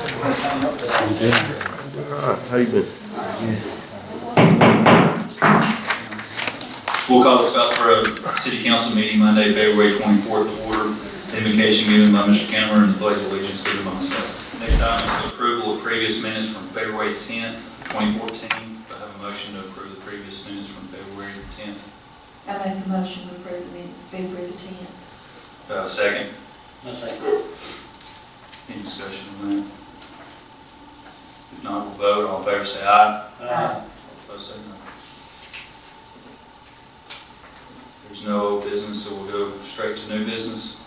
How you been? We'll call the Scottsboro City Council meeting Monday, February 24th to order. Invocation given by Mr. Cameron and the pledge of allegiance given by myself. Next item is approval of previous minutes from February 10th, 2014. Do I have a motion to approve the previous minutes from February 10th? I make a motion to approve the minutes, February the 10th. Do I have a second? No second. Any discussion on that? If not, we'll vote. All in favor say aye. Aye. Opposed say no. There's no old business, so we'll go straight to new business.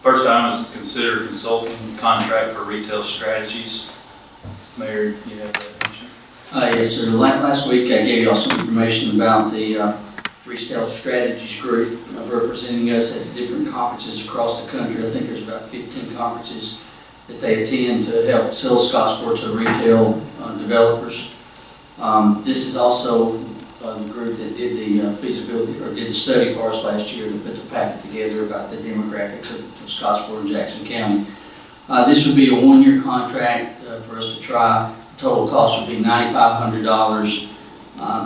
First item is to consider consulting contract for retail strategies. Mayor, you have that, don't you? Yes, sir. Last week I gave you all some information about the Retail Strategies Group representing us at different conferences across the country. I think there's about 15 conferences that they attend to help sell Scottsboro to retail developers. This is also the group that did the feasibility or did the study for us last year to put the packet together about the demographics of Scottsboro and Jackson County. This would be a one-year contract for us to try. The total cost would be $9,500.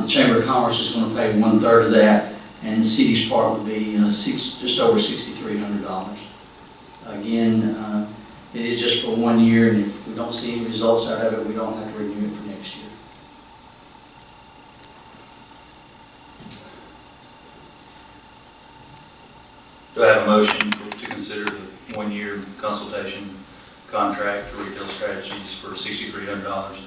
The Chamber of Commerce is going to pay 1/3 of that, and the city's part would be just over $6,300. Again, it is just for 1 year, and if we don't see any results out of it, we don't have to renew it for next year. Do I have a motion to consider the one-year consultation contract for retail strategies for $6,300?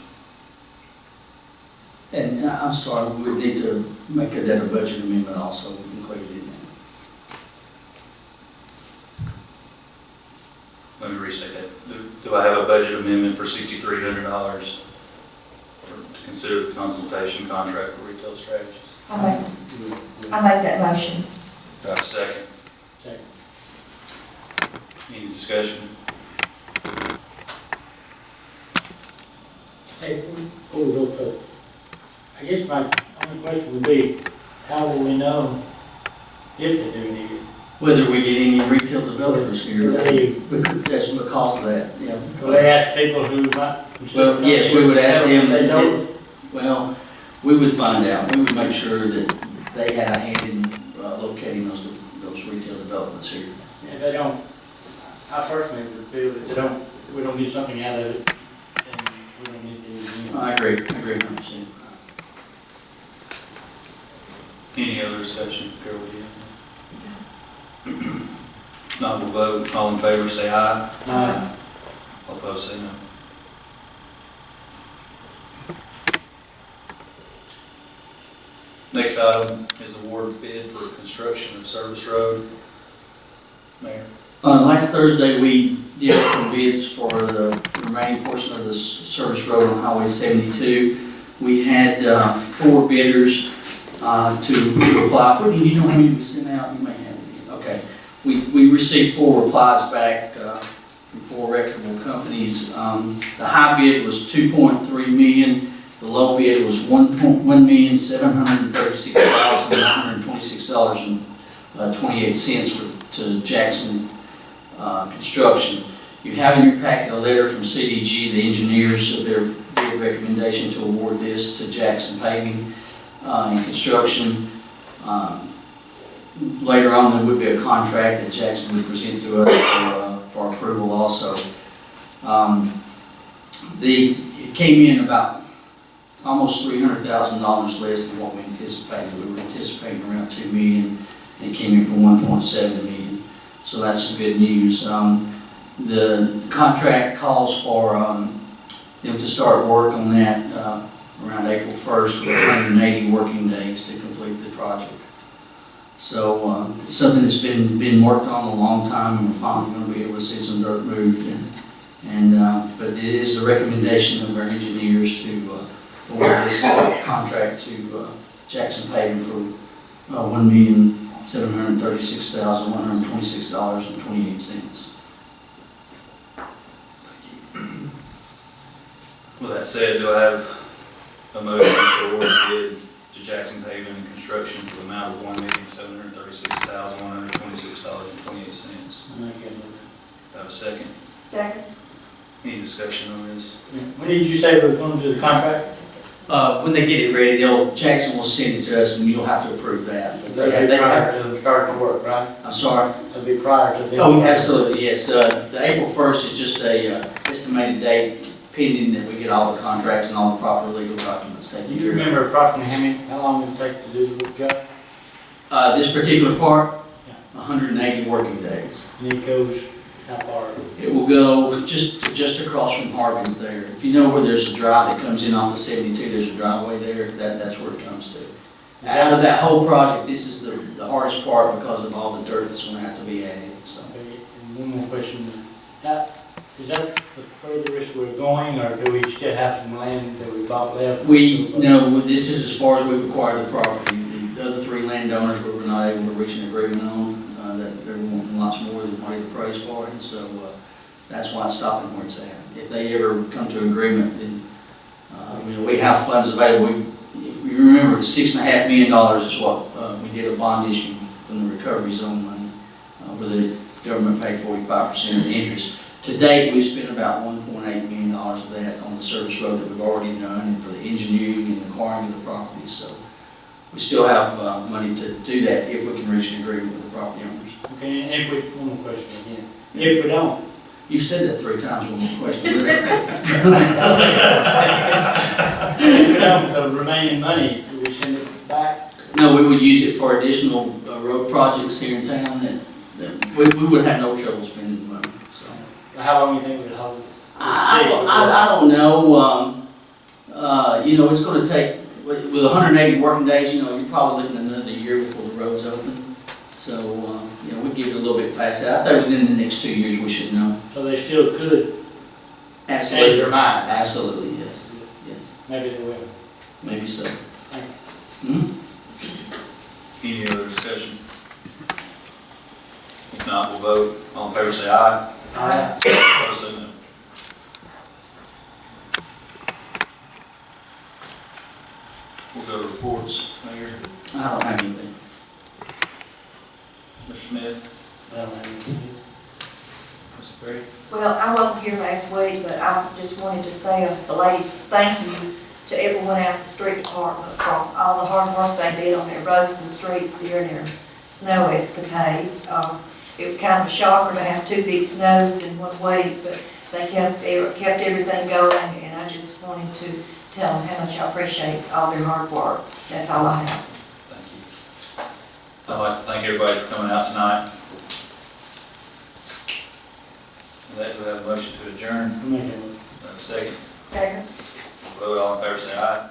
And I'm sorry, we would need to make that a budget amendment also included in that. Let me restate that. Do I have a budget amendment for $6,300 to consider the consultation contract for retail strategies? I make that motion. Do I have a second? Second. Any discussion? Hey, before we go further, I guess my only question would be, how will we know if they do need it? Whether we get any retail developers here, They- that's because of that, yeah. Will they ask people who might? Well, yes, we would ask them. They told us. Well, we would find out. We would make sure that they had a hand in locating those retail developments here. If they don't, I personally would feel that if we don't get something out of it, then we don't need to do it anymore. I agree 100%. Any other discussion? Carol, do you? Not we'll vote. All in favor say aye. All opposed say no. Next item is award bid for construction of Service Road. Mayor. Last Thursday, we did open bids for the remaining portion of the service road on Highway 72. We had 4 bidders to apply. What, do you know how many we sent out? You may have it. Okay. We received 4 replies back from 4 reputable companies. The high bid was $2.3 million. The low bid was $1,736,926.28 to Jackson Construction. You have in your packet a letter from CDG, the engineers, of their bid recommendation to award this to Jackson Paving and Construction. Later on, there would be a contract that Jackson would present to us for approval also. It came in about almost $300,000 less than what we anticipated. We were anticipating around $2 million, and it came in for $1.7 million. So that's some good news. The contract calls for them to start work on that around April 1st with 180 working days to complete the project. So it's something that's been worked on a long time, and we're finally going to be able to see some dirt moved. But it is the recommendation of our engineers to award this contract to Jackson Paving for $1,736,126.28. With that said, do I have a motion to award bid to Jackson Paving and Construction for the amount of $1,736,126.28? I make that motion. Do I have a second? Second. Any discussion on this? When did you say we're going to do the contract? When they get it ready, Jackson will send it to us and you'll have to approve that. That'll be prior to them starting to work, right? I'm sorry? That'll be prior to them. Oh, absolutely, yes. The April 1st is just a estimated date pending that we get all the contracts and all the proper legal documents Do taken you care of. remember approximately how long it take to do the job? This particular part, Yeah. 180 working days. And it goes how far? It will go just across from Hargan's there. If you know where there's a drive that comes in off of 72, there's a driveway there, that's where it comes to. Out of that whole project, this is the hardest part because of all the dirt that's gonna have to be added, so. Okay, and one more question. Is that the furthest we're going, or do we still have some land that we bought left? No, this is as far as we've acquired the property. The other three landowners we were not able to reach an agreement on, that they were wanting lots more than what he appraised for, and so that's why it's stopping where it's at. If they ever come to agreement, then, we have funds available. If you remember, $6.5 million is what we did a bond issue from the recovery zone money, where the government paid 45% of the interest. To date, we spent about $1.8 million of that on the service road that we've already done, and for the engineering and acquiring of the property. So we still have money to do that if we can reach an agreement with the property owners. Okay, and if we, one more question again. If we don't, You've said that 3 times, one more question. if we don't, the remaining money, do we send it back? No, we would use it for additional road projects here in town that we would have no trouble spending the money, so. How long do you think it would hold? I don't know, it's gonna take, with 180 working days, you're probably looking at another year before the road's open. So, we give it a little bit past that. I'd say within the next 2 years, we should know. So they still could change Absolutely. their mind? Absolutely, yes, yes, Maybe they will. maybe so. Thank Mhm. Any other discussion? If not, we'll vote. All in favor, say aye. Opposed, say no. We'll go to reports. Mayor, I don't have anything. Mr. Smith, Well, Mr. Perry. Well, I wasn't here last week, but I just wanted to say a belated thank you to everyone out the street department for all the hard work they did on their roads and streets during their snow escapades. It was kind of a shocker to have 2 big snows in 1 week, but they kept everything going, and I just wanted to tell them how much I appreciate all their hard work. That's all I have. Thank you. I'd like to thank everybody for coming out tonight. With that, we have a motion to adjourn. Make it. Second. Second. Vote, all in favor, say aye.